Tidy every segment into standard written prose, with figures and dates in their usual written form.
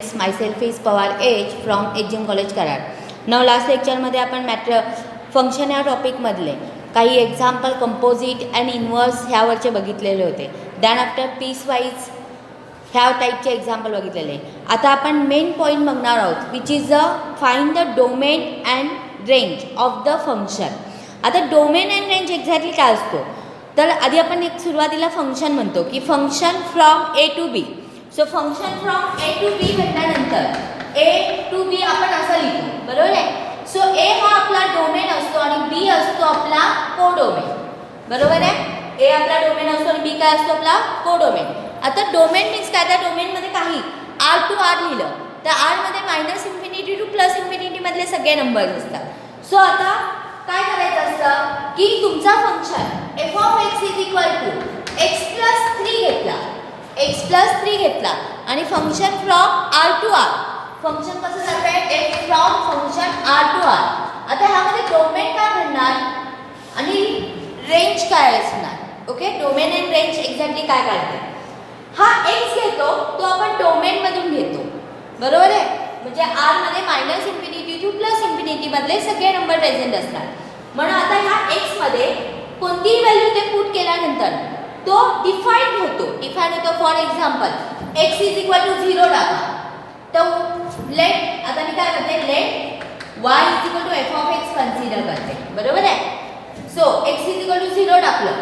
Myself is Pawar H from HM College Karad. Now last लेक्चरमध्ये आपण function या टॉपिकमधले काही एक्झाम्पल कंपोजिट अँड इन्व्हर्स ह्यावरचे बघितलेले होते. दॅन आफ्टर पीस वाईज ह्या टाईपचे एक्झाम्पल बघितलेले. आता आपण मेन पॉईंट बघणार आहोत which is the find the domain and range of the function. आता डोमेन अँड रेंज एक्झॅक्टली काय असतो तर आधी आपण एक सुरुवातीला फंक्शन म्हणतो की function from A to B. So function from A to B म्हटल्यानंतर ए टू बी आपण असं लिहितो, बरोबर आहे. सो ए हा आपला डोमेन असतो आणि बी असतो आपला कोडोमेन, बरोबर आहे. ए आपला डोमेन असतो आणि बी काय असतो आपला कोडोमेन. आता डोमेन मीन्स काय, त्या डोमेनमध्ये काही आर टू आर लिहिलं तर आरमध्ये minus infinity two plus infinity मधले सगळे नंबर्स असतात. सो आता काय करायचं असतं की तुमचा function F of x is equal to X plus 3 घेतला, एक्स प्लस 3 घेतला आणि function from R to R. Function कसं जात आहे F from function R to R. आता ह्यामध्ये डोमेन काय म्हणणार आणि रेंज काय असणार. Okay, domain and range exactly काय काढते. हा एक्स घेतो तो आपण डोमेनमधून घेतो, बरोबर आहे. म्हणजे आरमध्ये minus infinity two plus infinity मधले सगळे नंबर प्रेझेंट असणार. म्हणून आता ह्या एक्समध्ये कोणतीही व्हॅल्यू ते पुट केल्यानंतर तो डिफाईन होतो. For example X is equal to 0 टाका तर लेट, आता मी काय करते let Y is equal to F of X consider करते, बरोबर आहे. So X is equal to 0 टाकलं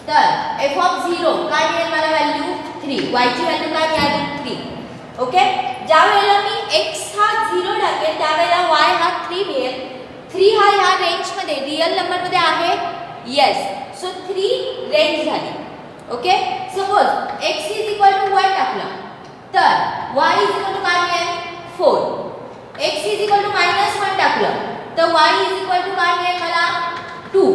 तर एफ ऑफ 0 काय मिळेल मला व्हॅल्यू 3, वायची व्हॅल्यू काय मिळाली 3. ओके, ज्या वेळेला मी एक्स हा 0 टाकेल त्यावेळेला वाय हा 3 मिळेल. 3 हा ह्या रेंजमध्ये रिअल नंबरमध्ये आहे, येस. सो 3 रेंज झाली. Okay, suppose X is equal to 1 टाकला तर वाय इज इक्वल टू काय मिळेल 4. एक्स इज इक्वल टू -1 टाकलं तर वाय इज इक्वल टू काय मिळेल मला 2,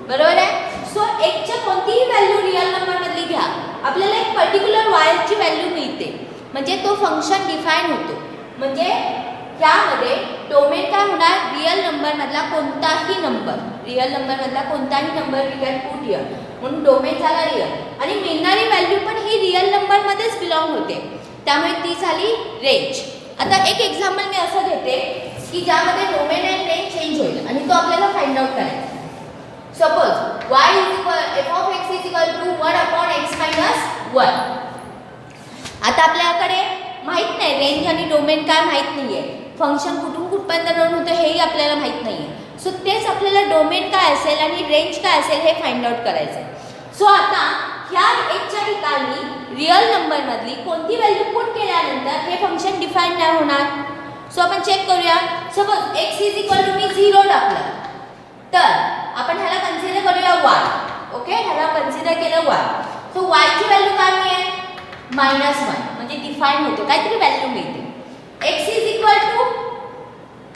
बरोबर आहे. सो एक्सच्या कोणतीही व्हॅल्यू रिअल नंबर मधली घ्या, आपल्याला एक पर्टिक्युलर वायची व्हॅल्यू मिळते, म्हणजे तो फंक्शन डिफाईन होतो. म्हणजे त्यामध्ये डोमेन काय होणार रिअल नंबर मधला कोणताही नंबर, रिअल नंबर मधला कोणताही number we can put here, म्हणून डोमेन झाला रिअल आणि मिळणारी व्हॅल्यू पण ही रिअल नंबर मध्येच बिलॉंग होते, त्यामुळे ती झाली रेंज. आता एक एक्झाम्पल मी असं घेते की ज्यामध्ये डोमेन अँड रेंज चेंज होईल आणि तो आपल्याला फाइंड आउट करायचा. Suppose y is equal F of x is equal to 1 upon X minus 1. आता आपल्याकडे माहित नाही रेंज आणि डोमेन काय माहित नाहीये, फंक्शन कुठून कुठपर्यंत रन होतं हेही आपल्याला माहित नाहीये. सो तेच आपल्याला डोमेन काय असेल आणि रेंज काय असेल हे फाइंड आउट करायचं आहे. सो आता ह्या एक्सच्या ठिकाणी रिअल नंबर मधली कोणती व्हॅल्यू पुट केल्यानंतर हे फंक्शन डिफाईन नाही होणार. सो आपण चेक करूया. Suppose X is equal to मी 0 टाकलं तर आपण ह्याला कन्सिडर करूया y. ओके, ह्याला कन्सिडर केलं y. सो y ची व्हॅल्यू काय मिळेल -1, म्हणजे डिफाईन होतो, काहीतरी व्हॅल्यू मिळते. x इज इक्वल टू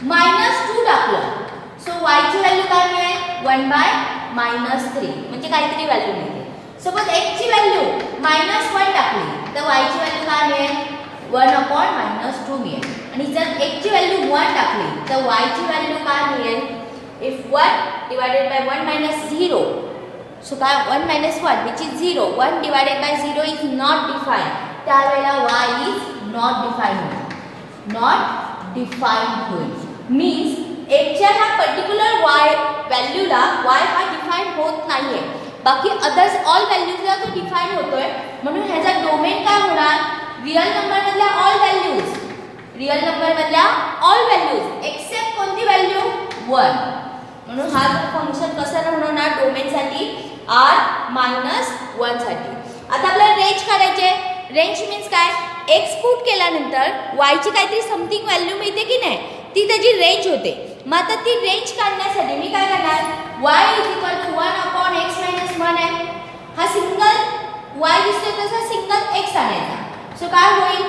-2 टाकलं सो y ची व्हॅल्यू काय मिळेल 1/-3, म्हणजे काहीतरी व्हॅल्यू मिळते. सपोज x ची व्हॅल्यू -1 टाकली तर y ची व्हॅल्यू काय मिळेल 1/-2 मिळेल. आणि जर x ची व्हॅल्यू 1 टाकली तर y ची व्हॅल्यू काय मिळेल if 1 divided by 1 minus 0, so 1 minus 1 which is 0, 1 divided by 0 is not defined, त्यावेळेला y is not defined, not defined होईल. मीन्स एक्सच्या ह्या पर्टिक्युलर y व्हॅल्यूला y हा डिफाईन होत नाहीये, बाकी अदर्स ऑल व्हॅल्यूजला तो डिफाईन होतोय. म्हणून ह्याचा डोमेन काय होणार रिअल नंबर मधल्या ऑल व्हॅल्यूज, रिअल नंबर मधल्या ऑल व्हॅल्यूज एक्सेप्ट कोणती व्हॅल्यू 1. म्हणून हा फंक्शन कसं राहणार डोमेनसाठी r-1 साठी. आता आपल्याला रेंज काढायचे. रेंज मीन्स काय, एक्स पुट केल्यानंतर वायची काहीतरी समथिंग व्हॅल्यू मिळते की नाही, ती त्याची रेंज होते. मग आता ती रेंज काढण्यासाठी मी काय करणार y is equal to 1 upon X minus 1 आहे. हा सिंगल y दिसतोय तसा सिंगल x आणायचा. सो काय होईल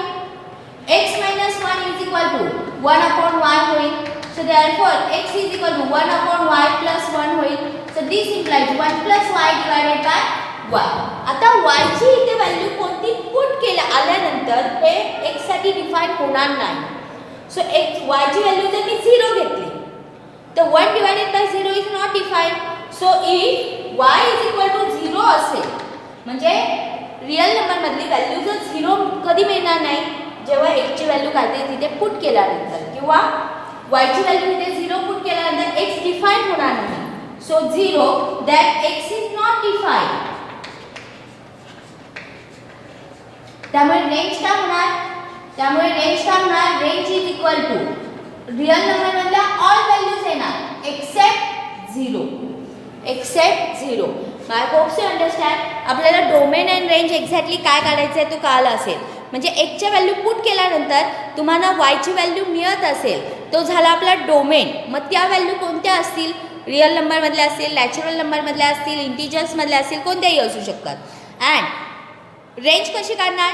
x minus 1 is equal to 1 upon y होईल. So therefore x is equal to 1 upon y plus 1 होईल. So this implies 1 plus y divided by y. आता y ची इथे व्हॅल्यू कोणती पुट केल्या आल्यानंतर हे x साठी डिफाईन होणार नाही. सो x y ची व्हॅल्यू जर मी 0 घेतली तर 1 divided by 0 is not defined. So if y is equal to 0 असेल म्हणजे रिअल नंबर मधली व्हॅल्यू जर 0 कधी मिळणार नाही जेव्हा एक्सची व्हॅल्यू काढते तिथे पुट केल्यानंतर किंवा वायची व्हॅल्यू तिथे 0 पुट केल्यानंतर एक्स डिफाईन होणार नाही. So 0 that X is not define. त्यामुळे रेंज काय होणार range is equal to real number मधल्या ऑल व्हॅल्यूज येणार except 0. I hope you understand. आपल्याला डोमेन अँड रेंज एक्झॅक्टली काय काढायचं आहे तो कळलं असेल. म्हणजे एक्सच्या व्हॅल्यू पुट केल्यानंतर तुम्हाला वायची व्हॅल्यू मिळत असेल तो झाला आपला डोमेन. मग त्या व्हॅल्यू कोणत्या असतील? रिअल नंबरमधल्या असतील, नॅचरल नंबरमधल्या असतील, इंटिजर्समधल्या असतील, कोणत्याही असू शकतात. अँड रेंज कशी काढणार?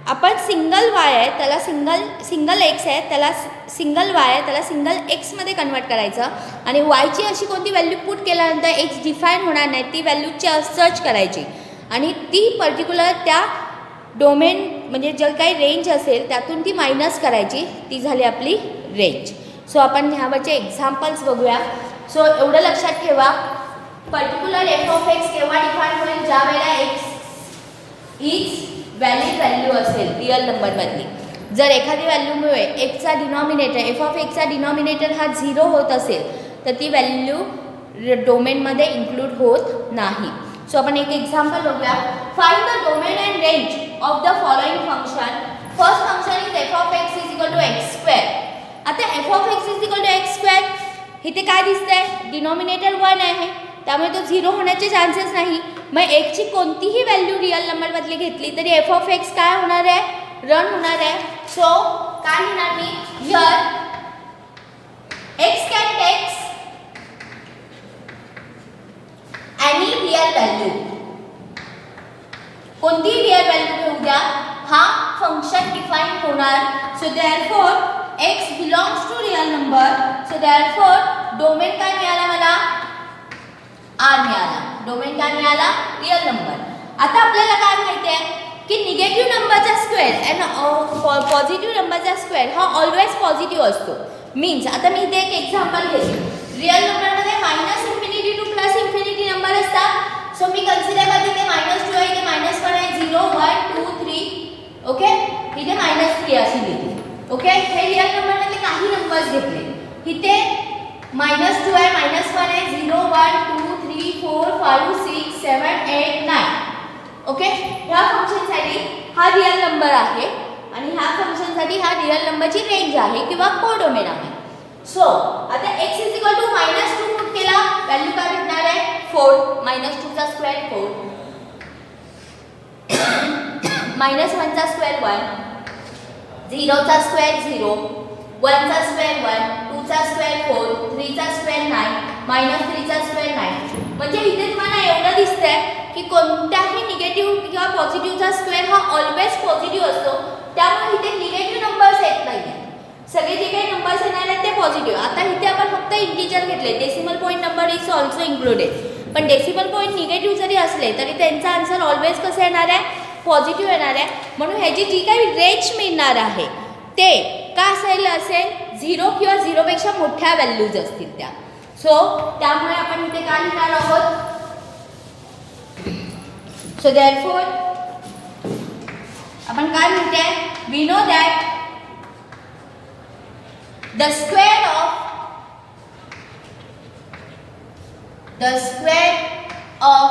आपण सिंगल वाय आहे त्याला सिंगल एक्स आहे त्याला सिंगल वाय आहे त्याला सिंगल एक्समध्ये कन्वर्ट करायचं आणि वायची अशी कोणती व्हॅल्यू पुट केल्यानंतर एक्स डिफाईन होणार नाही ती व्हॅल्यूची सर्च करायची आणि ती पर्टिक्युलर त्या डोमेन म्हणजे जे काही रेंज असेल त्यातून ती मायनस करायची. ती झाली आपली रेंज. सो आपण ह्यावरचे एक्झाम्पल्स बघूया. सो एवढं लक्षात ठेवा, पर्टिक्युलर एफ ऑफ एक्स केव्हा डिफाईन होईल? ज्या वेळेला एक्स इज व्हॅलिड व्हॅल्यू असेल रिअल नंबरमधली. जर एखादी व्हॅल्यूमुळे एक्सचा डिनॉमिनेटर एफ ऑफ एक्सचा डिनॉमिनेटर हा 0 होत असेल तर ती व्हॅल्यू डोमेनमध्ये इन्क्लूड होत नाही. सो आपण एक एक्झाम्पल बघूया. Find the domain and range of the following function. First function is f of x is equal to x square. आता f of x is equal to x square इथे काय दिसतंय? Denominator 1 आहे त्यामुळे तो 0 होण्याचे चान्सेस नाही. मग एक्सची कोणतीही व्हॅल्यू रिअल नंबरमधली घेतली तरी एफ ऑफ एक्स काय होणार आहे? रन होणार आहे. सो काय लिहिणार मी? Here x can takes any real value. कोणतीही रिअल व्हॅल्यू घेऊ द्या, हा फंक्शन डिफाईन होणार. So therefore x belongs to real number. So therefore domain काय मिळाला मला? आर मिळाला. डोमेन काय मिळाला? Real number. आता आपल्याला काय माहिती आहे की निगेटिव्ह नंबरचा स्क्वेअर अँड पॉझिटिव्ह नंबरचा स्क्वेअर हा ऑलवेज पॉझिटिव्ह असतो. मीन्स आता मी इथे एक एक्झाम्पल घेते. रिअल नंबरमध्ये -इन्फिनिटी टू +इन्फिनिटी नंबर असतात. सो मी कन्सिडर करते ते -2 आहे, इथे -1 आहे, 0 1 2 3. ओके, इथे -3 अशी लिहिते. ओके, हे रिअल नंबरमधले काही नंबर्स घेतले. इथे -2 आहे, -1 आहे, 0 1 2 3 4 5 6 7 8 9. ओके, ह्या फंक्शनसाठी हा रिअल नंबर आहे आणि ह्या फंक्शनसाठी हा रिअल नंबरची रेंज आहे किंवा कोडोमेन आहे. सो आता x is equal to -2 put केला, व्हॅल्यू काय भेटणार आहे? 4. -2 चा स्क्वेअर 4, -1 चा स्क्वेअर 1, 0 चा स्क्वेअर 0, 1 चा स्क्वेअर 1, 2 चा स्क्वेअर 4, 3 चा स्क्वेअर 9, -3 चा स्क्वेअर 9. म्हणजे इथे तुम्हाला एवढं दिसतंय की कोणत्याही निगेटिव्ह किंवा पॉझिटिव्हचा स्क्वेअर हा ऑलवेज पॉझिटिव्ह असतो. त्यामुळे इथे निगेटिव्ह नंबर्स येत नाही. सगळे जे काही नंबर्स येणार आहेत ते पॉझिटिव्ह. आता इथे आपण फक्त इंटिजर घेतले, decimal point number is also included. पण डेसिमल पॉईंट निगेटिव्ह जरी असले तरी त्यांचा आन्सर ऑलवेज कसं येणार आहे? पॉझिटिव्ह येणार आहे. म्हणून ह्याची जी काही रेंज मिळणार आहे ते काय असेल? 0 किंवा 0पेक्षा मोठ्या व्हॅल्यूज असतील त्या. सो त्यामुळे आपण इथे काय लिहिणार आहोत? सो देअरफॉर आपण काय म्हणते? We know that the square of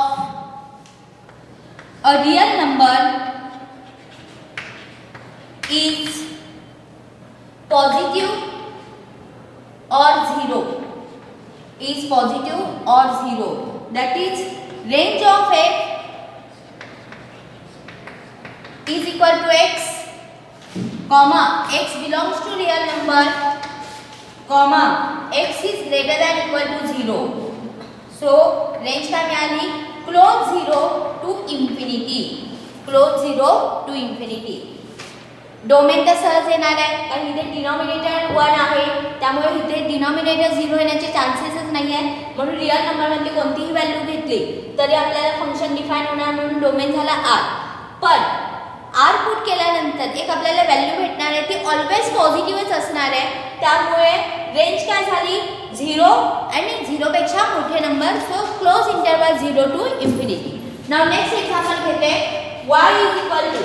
a real number is positive or 0. Is positive or 0. That is range of f is equal to x, comma x belongs to real number, comma x is greater than equal to 0. So range काय मिळाली? close 0 to infinity. close 0 to infinity. Domain तर सहज येणार आहे कारण इथे denominator 1 आहे त्यामुळे इथे डिनॉमिनेटर 0 येण्याचे चान्सेसच नाही आहे. म्हणून रिअल नंबरमध्ये कोणतीही व्हॅल्यू घेतली तरी आपल्याला फंक्शन डिफाईन होणार म्हणून डोमेन झाला आर. पण आर पुट केल्यानंतर एक आपल्याला व्हॅल्यू भेटणार आहे ती ऑलवेज पॉझिटिव्हच असणार आहे. त्यामुळे रेंज काय झाली? 0 आणि 0पेक्षा मोठे number. So close interval 0 to infinity. Now next example घेते. y is equal to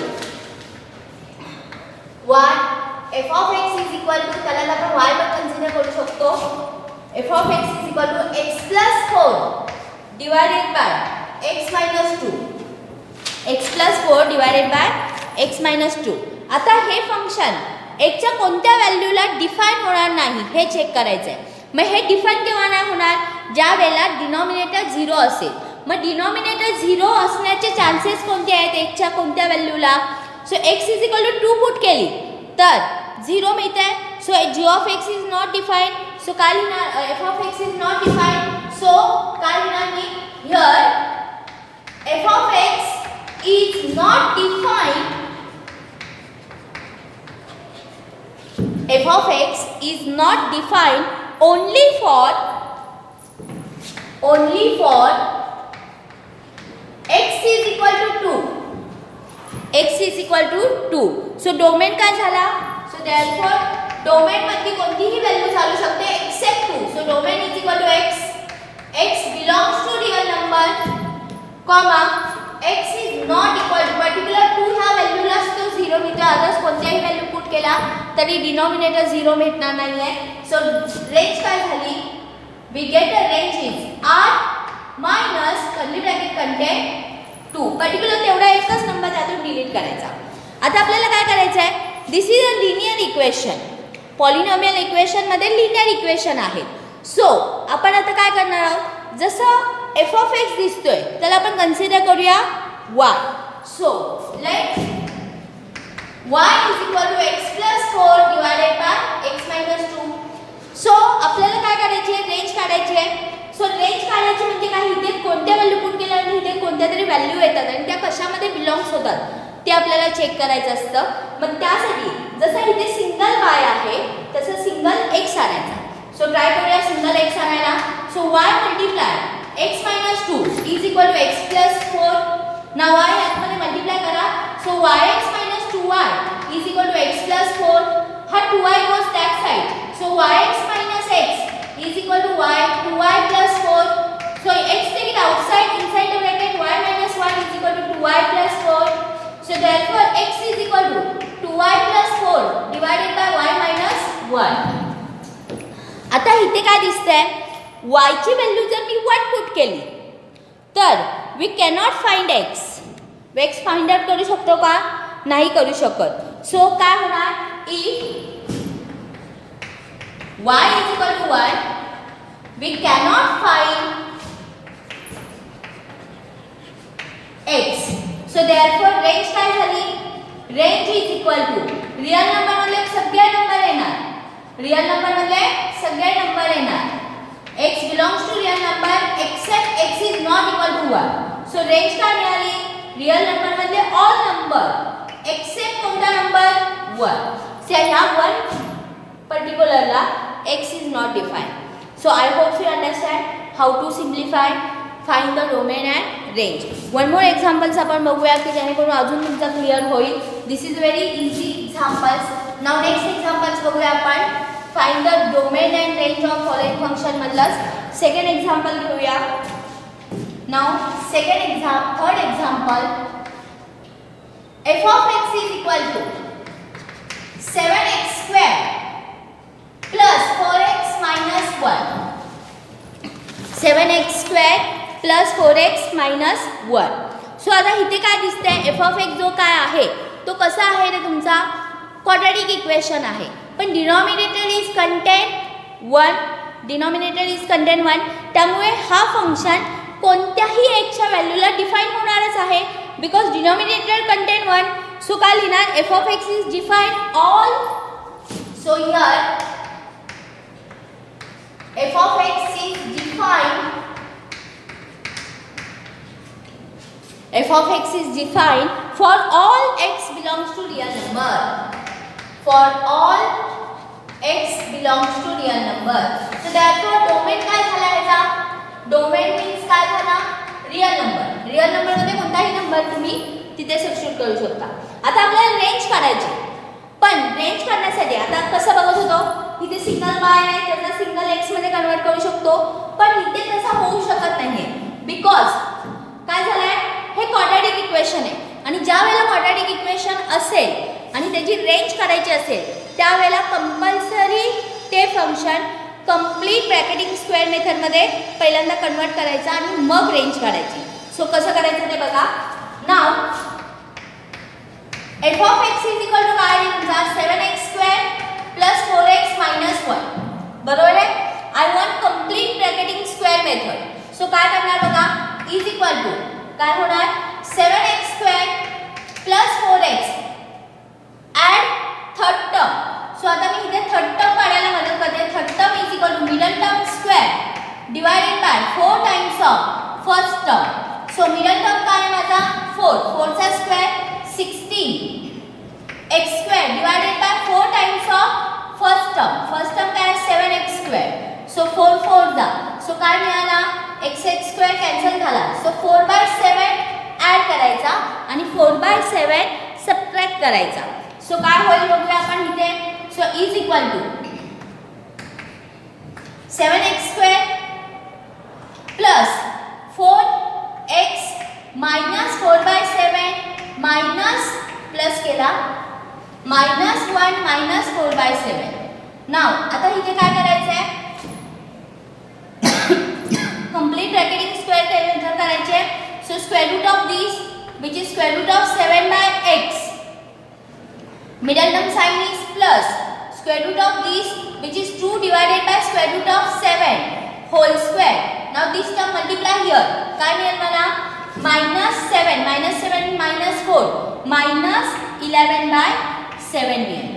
y f of x is equal to, त्याला आपण y पण कन्सिडर करू शकतो, f of x is equal to x plus 4 divided by x minus 2, x plus 4 divided by x minus 2. आता हे function x च्या कोणत्या व्हॅल्यूला define होणार नाही हे चेक करायचं आहे. मग हे डिफाइन केव्हा नाही होणार, ज्या वेळेला डिनॉमिनेटर 0 असेल. मग डिनॉमिनेटर 0 असण्याचे चान्सेस कोणते आहेत x च्या कोणत्या व्हॅल्यूला. So x is equal to 2 put केली तर 0 मिळते. So g of x is not defined. So काय लिहिणार, f of x is not defined. So काय लिहिणार मी here f of x is not defined. f of x is not defined only for x is equal to 2. x is equal to 2. So domain काय झाला. So therefore domain मध्ये कोणतीही value चालू शकते except 2. So domain is equal to x. x belongs to real number, comma x is not equal to particular 2 ह्या व्हॅल्यूला असतो 0 मिळते. Others कोणत्याही व्हॅल्यू पुट केला तरी डिनॉमिनेटर 0 भेटणार नाही आहे. सो रेंज काय झाली, we get a range is r minus curly bracket contain 2. Particular तेवढा एकच नंबर त्यातून डिलीट करायचा. आता आपल्याला काय करायचं आहे, this is a linear equation. Polynomial equation मध्ये लिनियर इक्वेशन आहे. सो आपण आता काय करणार आहोत, जसं f ऑफ x दिसतोय त्याला आपण कन्सिडर करूया y. So let y is equal to x plus 4 divided by x minus 2. So आपल्याला काय करायची आहे, रेंज काढायची आहे. सो रेंज काढायची म्हणजे काय, इथे कोणत्या व्हॅल्यू पुट केल्यानंतर इथे कोणत्या तरी व्हॅल्यू येतात आणि त्या कशामध्ये बिलॉंग्स होतात ते आपल्याला चेक करायचं असतं. मग त्यासाठी जसं इथे सिंगल y आहे तसं सिंगल x आणायचा. सो ट्राय करूया सिंगल x आणायला. So y multiply x minus 2 is equal to x plus 4. Now y यामध्ये मल्टिप्लाय करा. So yx minus 2y is equal to x plus 4. हा 2y goes that side. So yx minus x is equal to 2y plus 4. So x take it outside, inside the bracket y minus 1 is equal to 2y plus 4. So therefore x is equal to 2y plus 4 divided by y minus 1. आता इथे काय दिसतंय, y ची value जर मी 1 put केली तर we cannot find x. x find out करू शकतो का, नाही करू शकत. सो काय होणार, if y is equal to 1 we cannot find x. So therefore range काय झाली, range is equal to real number मधले सगळे नंबर येणार, रियल नंबर मधले सगळे नंबर येणार. x belongs to real number except x is not equal to 1. So range काय मिळाली, रियल नंबर मधले ऑल नंबर एक्सेप्ट कोणता नंबर 1. सो ह्या 1 पर्टिक्युलरला x is not defined. So I hope you understand how to simplify, find the domain and range. One more examples आपण बघूया की जेणेकरून अजून तुमचा क्लिअर होईल. This is very easy examples. Now next examples बघूया आपण. Find the domain and range of following function मधलं second example घेऊया. Now third example. f of x is equal to 7x square plus 4x minus 1. 7x square plus 4x minus 1. So आता इथे काय दिसतंय, f of x जो काय आहे तो कसा आहे रे तुमचा, क्वाड्रॅटिक इक्वेशन आहे. पण denominator is content 1, denominator is content 1. त्यामुळे हा फंक्शन कोणत्याही x च्या व्हॅल्यूला डिफाइन होणारच आहे बिकॉज डिनॉमिनेटर कंटेन 1. सो काय लिहिणार, f of x is defined all. So here f of x is defined, f of x is defined for all x belongs to real number. For all x belongs to real number. So therefore domain काय झाला याचा, domain means काय झाला, real number. Real number मध्ये कोणताही number तुम्ही तिथे substitute करू शकता. आता आपल्याला रेंज काढायची, पण रेंज काढण्यासाठी आता कसं बघत होतो, इथे सिंगल y आहे त्याला सिंगल x मध्ये कन्वर्ट करू शकतो. पण इथे तसा होऊ शकत नाही बिकॉज काय झालंय, हे क्वाड्रॅटिक इक्वेशन आहे आणि ज्या वेळेला क्वाड्रॅटिक इक्वेशन असेल आणि त्याची रेंज करायची असेल त्यावेळेला कंपल्सरी ते फंक्शन कंप्लीट ब्रॅकेटिंग स्क्वेअर मेथडमध्ये पहिल्यांदा कन्वर्ट करायचं आणि मग रेंज काढायची. सो कसं करायचं ते बघा. Now f of x is equal to काय तुमचा 7x² प्लस 4x मायनस 1. बरोबर आहे. I want complete bracketing square method. So काय करणार बघा. इज इक्वल टू काय होणार 7x² plus 4x add third term. So आता मी इथे थर्ड टर्म काढायला मदत करते. Third term is equal to middle term square divided by 4 times of first term. So middle term काय आहे माझा 4. 4 चा square 16 x² divided by 4 times of first term. First term काय 7x². सो 4 4 जा. So काय मिळाला x² कॅन्सल झाला. So 4/7 add करायचा आणि 4/7 सबट्रॅक्ट करायचा. सो काय होईल बघूया आपण इथे. So is equal to 7x² plus 4x minus 4/7 minus plus केला -1 मायनस 4/7. नाव आता इथे काय करायचं आहे कंप्लीट ब्रॅकेटिंग स्क्वेअर मेथड करायचे. So square root of this which is square root of 7/x. Middle term sign is plus square root of this which is 2 divided by square root of 7 whole square. Now this term multiply here. काय मिळेल मला -7 minus 4 minus 11/7 मिळेल.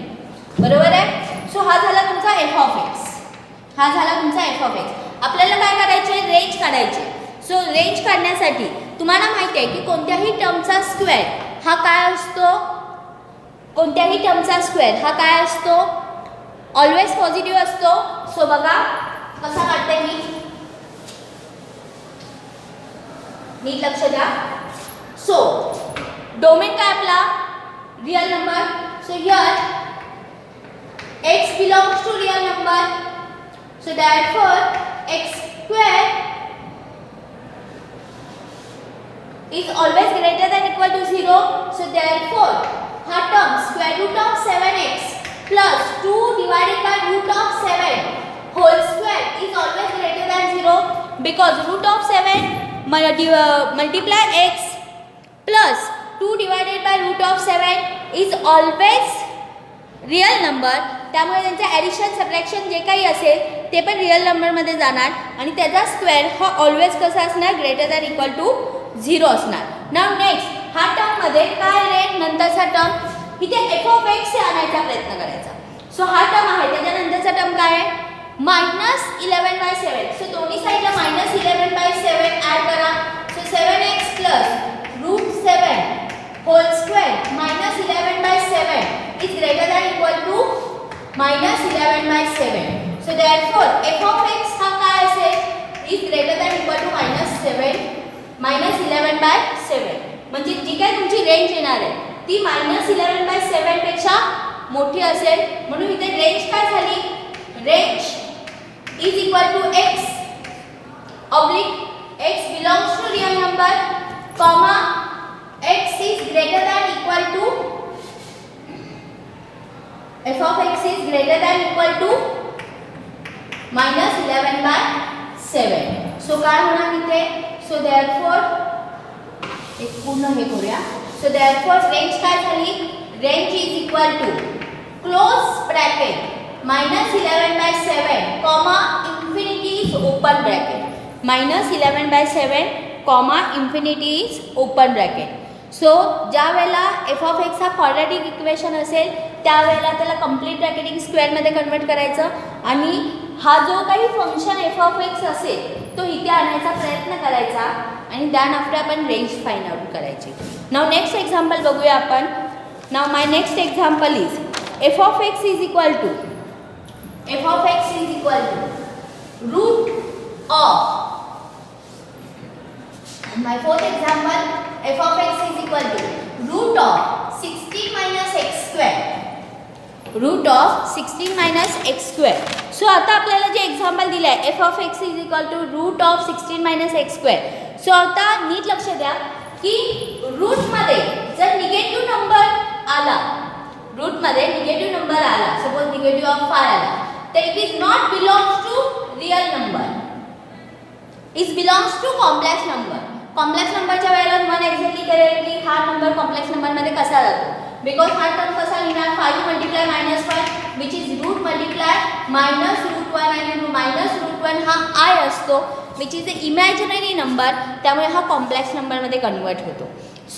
बरोबर आहे. So हा झाला तुमचा f of x. हा झाला तुमचा f of x. आपल्याला काय करायचे रेंज काढायचे. सो रेंज काढण्यासाठी तुम्हाला माहिती आहे की कोणत्याही टर्मचा स्क्वेअर हा काय असतो. कोणत्याही टर्मचा स्क्वेअर हा काय असतो ऑलवेज पॉझिटिव्ह असतो. सो बघा कसा काढते मी. नीट लक्ष द्या. सो डोमेन काय आपला real number. So here x belongs to real number. So therefore x² is always greater than equal to 0. So therefore हा term square root of 7x plus 2 divided by root of 7 whole square is always greater than 0 because root of 7 multiply x plus 2 divided by root of 7 is always real number. त्यामुळे त्यांचं addition subtraction जे काही असेल ते पण real नंबरमध्ये जाणार आणि त्याचा स्क्वेअर हा ऑलवेज कसा असणार ग्रेटर दॅन इक्वल टू 0 असणार. नाव नेक्स्ट हा टर्ममध्ये काय रे नंतरचा टर्म इथे f of x आणायचा प्रयत्न करायचा. सो हा टर्म आहे त्याच्यानंतरचा टर्म काय आहे -11/7. सो दोन्ही साईडला -11/7 ॲड करा. So 7x plus √7 whole square -11/7 is greater than equal to -11/7. So therefore f of x हा काय असेल is greater than equal to -11/7. म्हणजे जी काय तुमची रेंज येणार आहे ती -11/7 पेक्षा मोठी असेल. म्हणून इथे रेंज काय झाली range is equal to x oblique x belongs to real number comma x is greater than equal to f of x is greater than equal to -11/7. So काय होणार इथे. सो therefore एक पूर्ण हे करूया. सो therefore रेंज काय झाली range is equal to close bracket -11/7 comma infinity is open bracket -11/7 comma infinity is open bracket. So ज्या वेळेला f of x हा क्वाड्रॅटिक इक्वेशन असेल त्यावेळेला त्याला कंप्लीट ब्रॅकेटिंग स्क्वेअरमध्ये कन्वर्ट करायचं आणि हा जो काही फंक्शन f of x असेल तो इथे आणण्याचा प्रयत्न करायचा आणि त्यानंतर आपण रेंज फाइंड आउट करायची. नाव नेक्स्ट एक्झाम्पल बघूया आपण. Now my next example is f of x is equal to root of my fourth example. f of x is equal to root of 16 minus x square. Root of 16 minus X square. So आता आपल्याला जे example दिलं आहे F of x is equal to root of 16 minus X square. So आता नीट लक्ष द्या की रूटमध्ये जर निगेटिव्ह नंबर आला रूटमध्ये निगेटिव्ह नंबर आला, सपोज निगेटिव्ह ऑफ 5 आला, तर it is not belongs to real number, is belongs to complex number. Complex नंबरच्या वेळेला तुम्हाला एक्झॅक्टली कळेल की हा नंबर कॉम्प्लेक्स नंबरमध्ये कसा जातो. बिकॉज हा टर्म कसा लिहिणार, 5 multiply -1 which is root multiply -√1 आणि -√1 हा आय असतो which is a imaginary number, त्यामुळे हा कॉम्प्लेक्स नंबरमध्ये कन्वर्ट होतो.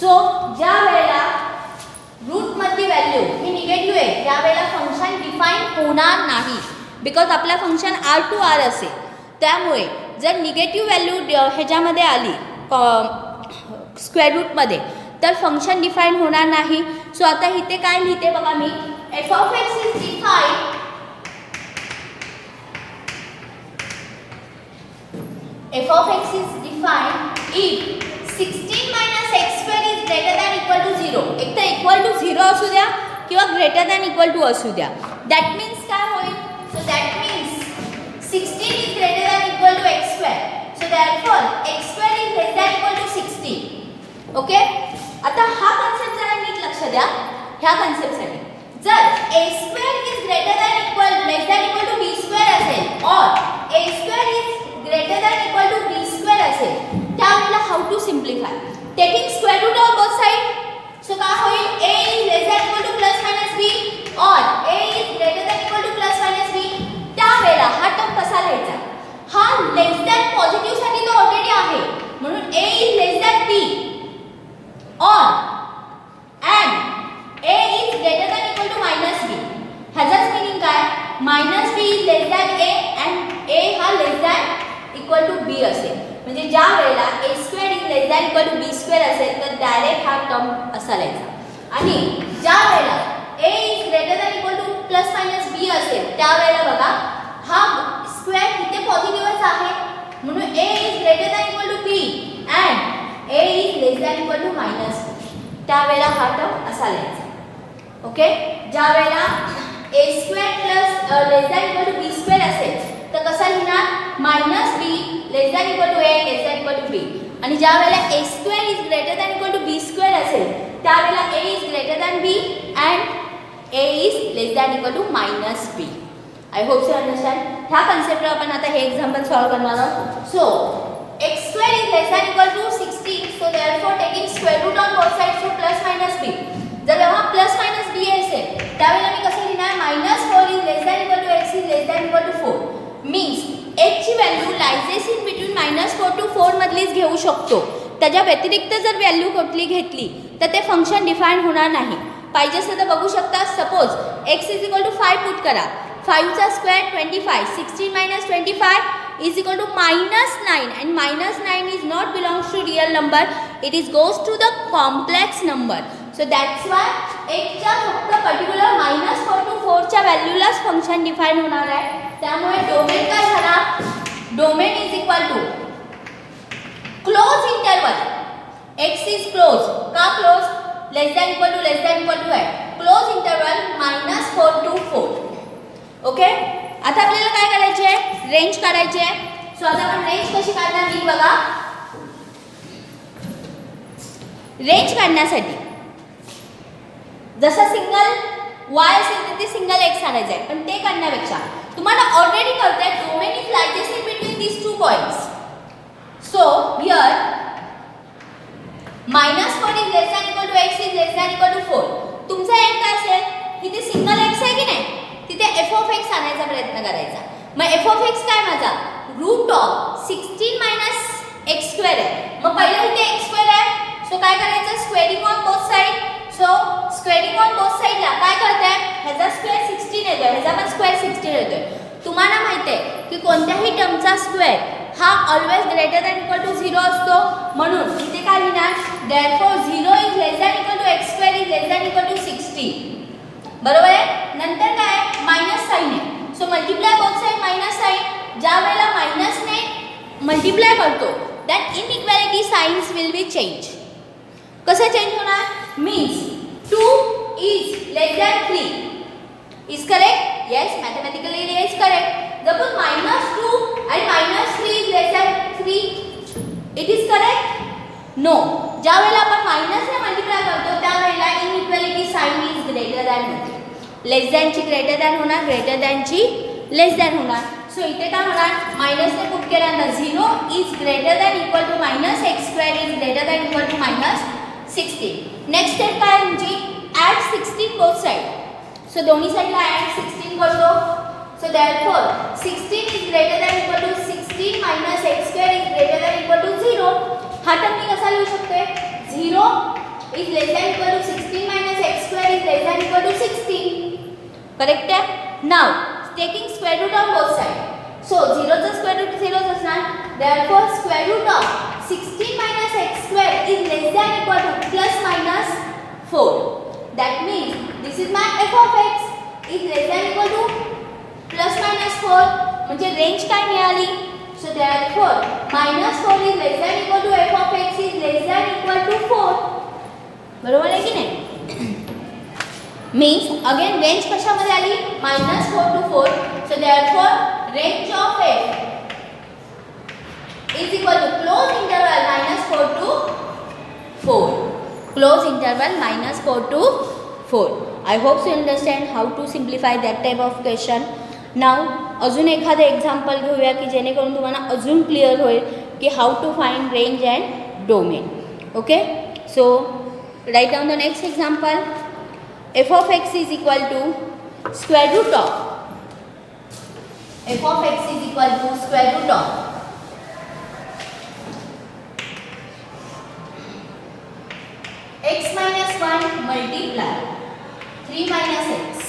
सो ज्या वेळेला रूटमधली व्हॅल्यू ही निगेटिव्ह आहे त्यावेळेला फंक्शन डिफाईन होणार नाही, बिकॉज आपला फंक्शन R to R असेल. त्यामुळे जर निगेटिव्ह व्हॅल्यू ह्याच्यामध्ये आली स्क्वेअर रूटमध्ये तर फंक्शन डिफाईन होणार नाही. सो आता इथे काय लिहिते बघा मी, f of x is defined if 16 minus x square is greater than equal to 0. एक तर इक्वल टू 0 असू द्या किंवा ग्रेटर दॅन इक्वल टू असू द्या. दॅट मीन्स काय होईल, so that means 16 is greater than equal to x square. So therefore x square is less than equal to 16. Okay, आता हा कन्सेप्ट जरा नीट लक्ष द्या. ह्या कन्सेप्टसाठी जर a square is greater than equal less than equal to b square असेल और a square is greater than equal to b square असेल, त्यावेळेला how to simplify, taking square root of both side. So काय होईल, a is less than equal to plus minus b और a is greater than equal to plus minus b. त्यावेळेला हा term कसा लिहायचा, हा लेस दॅन पॉझिटिव्ह साठी तो ऑलरेडी आहे म्हणून a is less than b और and a is greater than equal to minus b. ह्याचाच मीनिंग काय, minus b is less than a and a हा लेस दॅन इक्वल टू b असेल. म्हणजे ज्या वेळेला a square is less than equal to b square असेल तर direct हा टर्म असा लिहायचा. आणि ज्या वेळेला a is greater than equal to plus minus b असेल त्यावेळेला बघा हा स्क्वेअर इथे पॉझिटिव्हच आहे म्हणून a is greater than equal to b and a is less than equal to minus b. त्यावेळेला हा टर्म असा लिहायचा. ओके, ज्या वेळेला a square plus less than equal to b square असेल तर कसा लिहिणार, -b less than equal to a less than equal to b. आणि ज्या वेळेला a square is greater than equal to b square असेल त्यावेळेला a is greater than b and a is less than equal to -b. I hope you understand. ह्या कन्सेप्टवर आपण आता हे example solve करणार आहोत. So x square is less than equal to 16, so therefore taking square root on both sides, so plus minus b. जर हा plus minus b असेल त्यावेळेला मी कसं लिहिणार, -4 is less than equal to x is less than equal to 4. Means x ची value लायजेस in between -4 to 4 मधलीच घेऊ शकतो. त्याच्या व्यतिरिक्त जर व्हॅल्यू कुठली घेतली तर ते फंक्शन डिफाईन होणार नाही. पाहिजे असेल तर बघू शकता, suppose x is equal to 5 put करा, 5 चा square 25, 16 minus 25 is equal to -9 and -9 is not belongs to real number, it is goes to the complex number. So that's why x च्या फक्त पर्टिक्युलर -4 to 4 च्या व्हॅल्यूलाच function define होणार आहे. त्यामुळे domain काय झाला, domain is equal to close interval, x is close, का close, less than equal to आहे, क्लोज इंटरवल -4 to 4. ओके, आता आपल्याला काय करायचे आहे, रेंज काढायची आहे. सो आता आपण रेंज कशी काढणार ती बघा. रेंज काढण्यासाठी जसं सिंगल y असेल तर ते सिंगल x आणायचं आहे, पण ते करण्यापेक्षा तुम्हाला ऑलरेडी कळतंय domain is largest in between these two points. So here -4 is less than equal to x is less than equal to 4. तुमचा एम काय असेल, तिथे सिंगल x आहे की नाही, तिथे f of x आणायचा प्रयत्न करायचा. मग f of x काय माझा, route of 16 minus x square आहे. मग पहिला इथे x square आहे, सो काय करायचं, squaring on both side. So squaring on both साइडला काय करताय, ह्याचा स्क्वेअर 16 येतोय, ह्याचा पण स्क्वेअर 16 येतोय. तुम्हाला माहिती आहे की कोणत्याही टर्मचा स्क्वेअर हा always greater than equal to 0 असतो, म्हणून इथे काय लिहिणार, therefore 0 is less than equal to x square is less than equal to 16. बरोबर आहे. नंतर काय, मायनस साइन आहे, so multiply both side minus sign. ज्या वेळेला मायनसने मल्टिप्लाय करतो that inequality signs will be change. कसं चेंज होणार, means 2 is less than 3 is correct, yes, mathematically it is correct. Suppose -2 and -3 is less than 3, it is correct? No. ज्या वेळेला आपण मायनसने multiply करतो त्यावेळेला inequality sign is greater than होते. Less दॅनची greater than होणार, ग्रेटर दॅनची लेस दॅन होणार. सो इथे काय होणार, मायनसने पुट केल्यानंतर 0 is greater than equal to minus X square is greater than equal to minus 16. Next step काय तुमची, ॲड 16 बोथ साईड. सो दोन्ही साईडला ॲड 16 करतो. So therefore 16 is greater than equal to 16 minus x square is greater than equal to 0. हा term मी कसा लिहू शकते, 0 is less than equal to 16 minus x square is less than equal to 16. Correct आहे. Now taking square root on both side. So 0 चा square root 0 असणार. therefore square root of 16 minus x square is less than equal to plus minus 4. that means this is my f of x is less than equal to plus minus 4. म्हणजे range काय मिळाली. So therefore -4 is less than equal to f of x is less than equal to 4. बरोबर आहे की नाही. Means again range कशामध्ये आली, -4 to 4. So therefore range of f is equal to close interval -4 to 4. Close interval -4 to 4. I hope you understand how to simplify that type of question. Now अजून एखादं example घेऊया की जेणेकरून तुम्हाला अजून clear होईल की how to find range and domain. Okay, so write down the next example. F of x is equal to square root of F of x is equal to square root of x minus 1 multiply 3 minus x.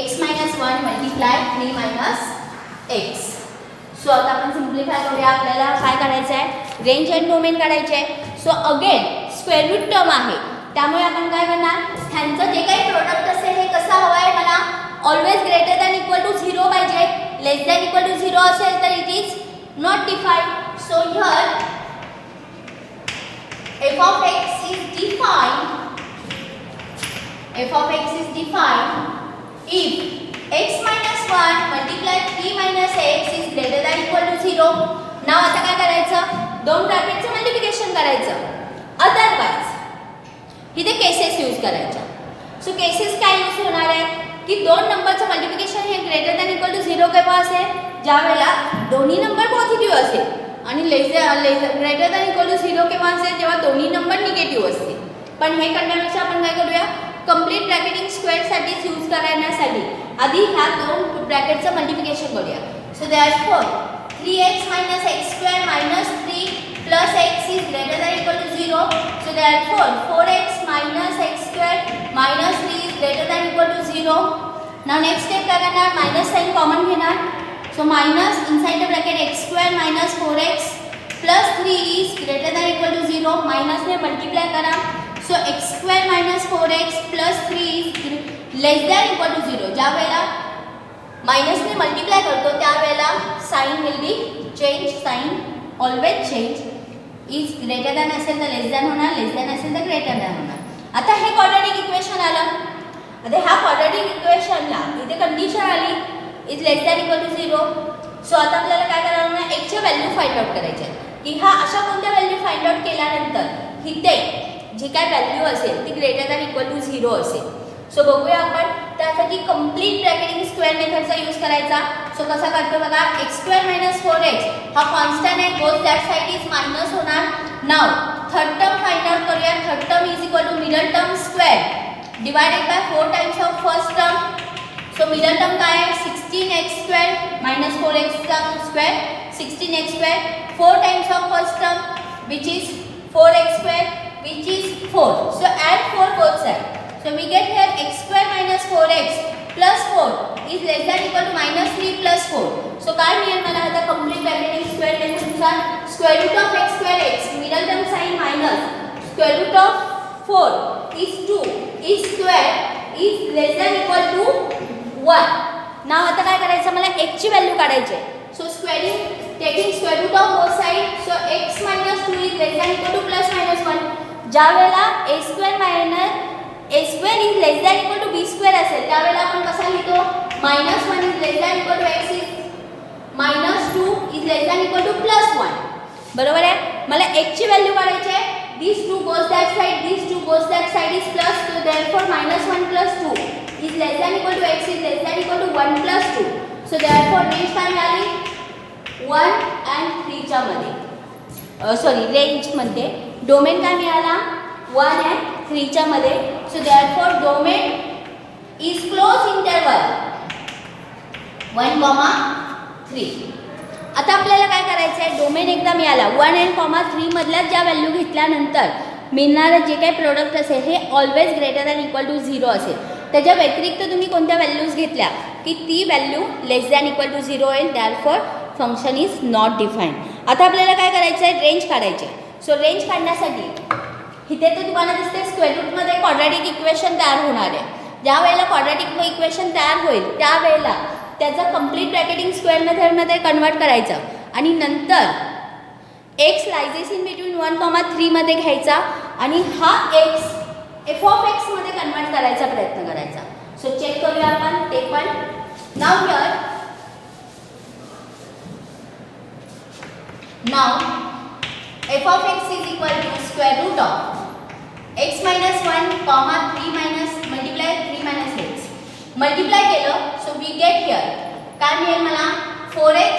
x minus 1 multiply 3 minus x. So आता आपण simplify करूया. आपल्याला काय करायचं आहे, range and domain काढायचे आहे. So again square root term आहे त्यामुळे आपण काय करणार, ह्यांचं जे काही प्रोडक्ट असेल हे कसं हवं आहे मला, always greater than equal to 0 पाहिजे. लेस दॅन इक्वल टू 0 असेल तर it is not defined. So here f of x is defined, f of x is defined if x minus 1 multiply 3 minus x is greater than equal to 0. नाव आता काय करायचं, दोन ब्रॅकेटचं multiplication करायचं. Otherwise इथे cases use करायच्या. So cases काय use होणार आहे की दोन नंबरचं मल्टिप्लिकेशन हे ग्रेटर दॅन इक्वल टू 0 केव्हा असेल, ज्या वेळेला दोन्ही नंबर पॉझिटिव्ह असेल. आणि ग्रेटर दॅन इक्वल टू 0 केव्हा असेल, जेव्हा दोन्ही नंबर निगेटिव्ह असतील. पण हे करण्यापेक्षा आपण काय करूया, कंप्लीट ब्रॅकेटिंग स्क्वेअरसाठीच यूज करण्यासाठी आधी ह्या दोन ब्रॅकेटचं मल्टिप्लिकेशन करूया. So therefore 3x minus x square minus 3 plus x is greater than equal to 0. So therefore 4x minus x square minus 3 is greater than equal to 0. Now next step काय करणार, minus sign common घेणार. So minus inside the bracket x square minus 4x plus 3 is greater than equal to 0. Minus ने multiply करा. So x square minus 4x plus 3 is less than equal to 0. ज्या वेळेला minus ने multiply करतो त्या वेळेला sign will be change. Sign always change. Is greater than असेल तर लेस दॅन होणार, लेस दॅन असेल तर ग्रेटर दॅन होणार. आता हे क्वाड्रॅटिक इक्वेशन आलं. आता ह्या क्वाड्रॅटिक इक्वेशनला इथे कंडिशन आली is less than equal to 0. So आता आपल्याला काय करावं लागणार, एक्सचे व्हॅल्यू फाइंड आउट करायचे आहेत की हा अशा कोणत्या व्हॅल्यू फाइंड आउट केल्यानंतर इथे जी काय व्हॅल्यू असेल ती ग्रेटर दॅन इक्वल टू 0 असेल. सो बघूया आपण. त्यासाठी कंप्लीट ब्रॅकेटिंग स्क्वेअर मेथडचा यूज करायचा. सो कसा करतो बघा, एक्स स्क्वेअर मायनस 4x हा कॉन्स्टंट आहे, both that side is minus होणार. Now third term find out करूया. Third term is equal to middle term square divided by 4 times of first term. So middle term काय आहे, 16x square minus 4x चा square 16x square 4 times of first term which is 4x square which is 4. So add 4 both side. So we get here x square minus 4x plus 4 is less than equal to minus 3 plus 4. So काय मिळेल मला आता complete bracketing square मेथडनुसार square root of x square x middle term sign minus square root of 4 is 2 is square is less than equal to 1. Now आता काय करायचं, मला x ची व्हॅल्यू काढायची आहे. So squaring taking square root of both side. So x minus 2 is less than equal to plus minus 1. ज्या वेळेला a square minus a square is less than equal to b square असेल त्यावेळेला आपण कसा लिहितो, -1 is less than equal to x is -2 is less than equal to +1. बरोबर आहे. मला x ची व्हॅल्यू काढायची आहे, these 2 goes that side, these 2 goes that side is plus, so therefore minus 1 plus 2 is less than equal to x is less than equal to 1 plus 2. So therefore range काय मिळाली 1 and 3 च्या मध्ये, sorry range मध्ये domain काय मिळाला 1 and 3 च्या मध्ये. So therefore domain is close interval 1,3. आता आपल्याला काय करायचं आहे, डोमेन एकदा मिळाला 1 and 3 मधल्या ज्या व्हॅल्यू घेतल्यानंतर मिळणारं जे काही प्रोडक्ट असेल हे always greater than equal to 0 असेल. त्याच्या व्यतिरिक्त तुम्ही कोणत्या व्हॅल्यूज घेतल्या की ती value less than equal to 0 होईल. Therefore function is not defined. आता आपल्याला काय करायचं आहे, रेंज काढायची. सो रेंज काढण्यासाठी इथे तर तुम्हाला दिसते स्क्वेअर रूटमध्ये क्वाड्रॅटिक इक्वेशन तयार होणार आहे. ज्या वेळेला क्वाड्रॅटिक इक्वेशन तयार होईल त्यावेळेला त्याचा कंप्लीट ब्रॅकेटिंग स्क्वेअर मेथडमध्ये कन्वर्ट करायचं आणि नंतर एक्स लायजेस इन बिटवीन 1,3 मध्ये घ्यायचा आणि हा एक्स एफ ऑफ एक्स मध्ये कन्वर्ट करायचा प्रयत्न करायचा. सो चेक करूया आपण ते पण. Now f of x is equal to square root of x minus 1, 3 minus multiply 3 minus x multiply केलं. सो वी गेट हिअर काय मिळेल मला 4x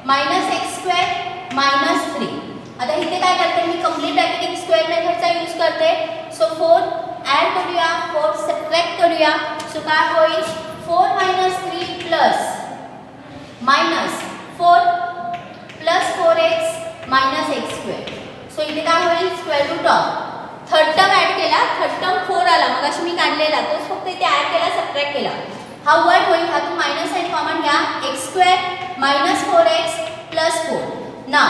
minus X square minus 3. आता इथे काय करते मी कंप्लीट ब्रॅकेटिंग स्क्वेअर मेथडचा यूज करते. सो 4 ॲड करूया, 4 सबट्रॅक्ट करूया. सो काय होईल 4 minus 3 plus minus 4 plus 4x minus X square. So इथे काय होईल square root of third term add केला, थर्ड टर्म 4 आला मग अशी मी काढलेला तोच फक्त इथे ॲड केला, सबट्रॅक्ट केला. हा वर्ड होईल, हा तू मायनस साईन कॉमन घ्या, x square minus 4x plus 4. Now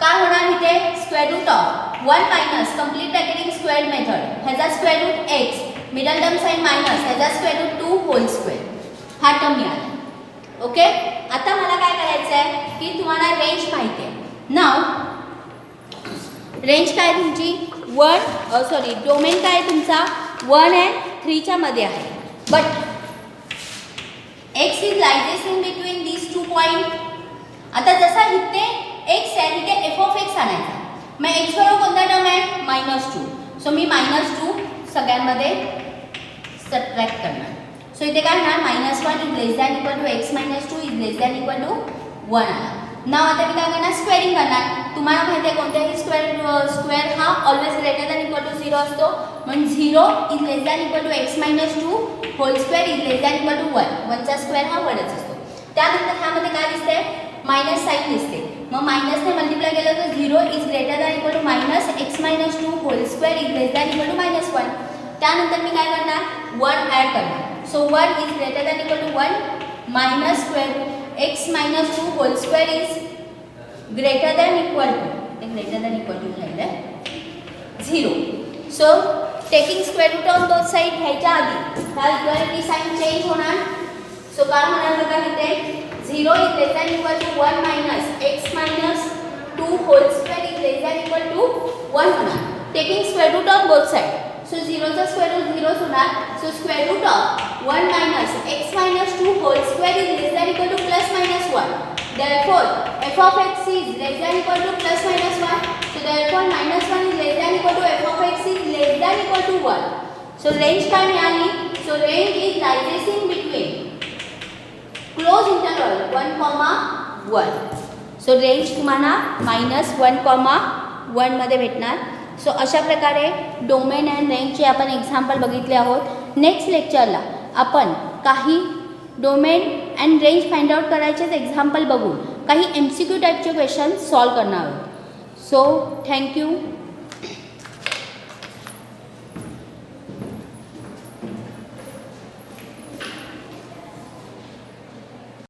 काय होणार इथे square root of 1 minus complete bracketing square method ह्याचा square root x middle term sign minus ह्याचा स्क्वेअर रूट 2 होल स्क्वेअर. हा टर्म मिळाला. ओके, आता मला काय करायचं आहे की तुम्हाला रेंज माहिती आहे. नाव रेंज काय तुमची डोमेन काय तुमचा 1 and 3 च्या मध्ये आहे. But x is lies in between these 2 point. आता जसा इथे एक्स आहे तिथे एफ ऑफ एक्स आणायचा. मग एक्स बरोबर कोणता टर्म आहे -2. सो मी -2 सगळ्यांमध्ये सबट्रॅक्ट करणार. सो इथे काय होणार -1 is less than equal to x minus 2 is less than equal to 1 आला. नाव आता मी काय करणार स्क्वेअरिंग करणार. तुम्हाला माहिती आहे कोणत्याही स्क्वेअर हा always greater than equal to 0 असतो. म्हणून 0 is less than equal to x minus 2 whole square is less than equal to 1. 1चा स्क्वेअर हा 1च असतो. त्यानंतर ह्यामध्ये काय दिसते मायनस साईन दिसते. मग मायनसने मल्टिप्लाय केलं तर 0 is greater than equal to minus x minus 2 whole square is less than equal to -1. त्यानंतर मी काय करणार 1 ॲड करणार. So 1 is greater than equal to 1 minus square X minus 2 whole square is greater than equal to 0. So taking square root on both side घ्यायच्या आधी ह्या equality sign change होणार. So काय होणार बघा इथे 0 is less than equal to 1 minus x minus 2 whole square is less than equal to 1 होणार. Taking square root on both side. So 0चा स्क्वेअर रूट 0 होणार. So square root of 1 minus x minus 2 whole square is less than equal to plus -1. Therefore, f of x is less than equal to plus minus 1. So therefore, -1 is less than equal to f of x is less than equal to 1. So range काय मिळाली? So range is lies in between close interval 1,1. So range तुम्हाला -1,1 मध्ये भेटणार. So अशा प्रकारे domain and रेंजचे आपण example बघितले आहोत. नेक्स्ट लेक्चरला आपण काही domain and range find out करायचेच एक्झाम्पल बघू, काही MCQ टाईपचे क्वेश्चन सॉल्व करणार आहोत. So thank you.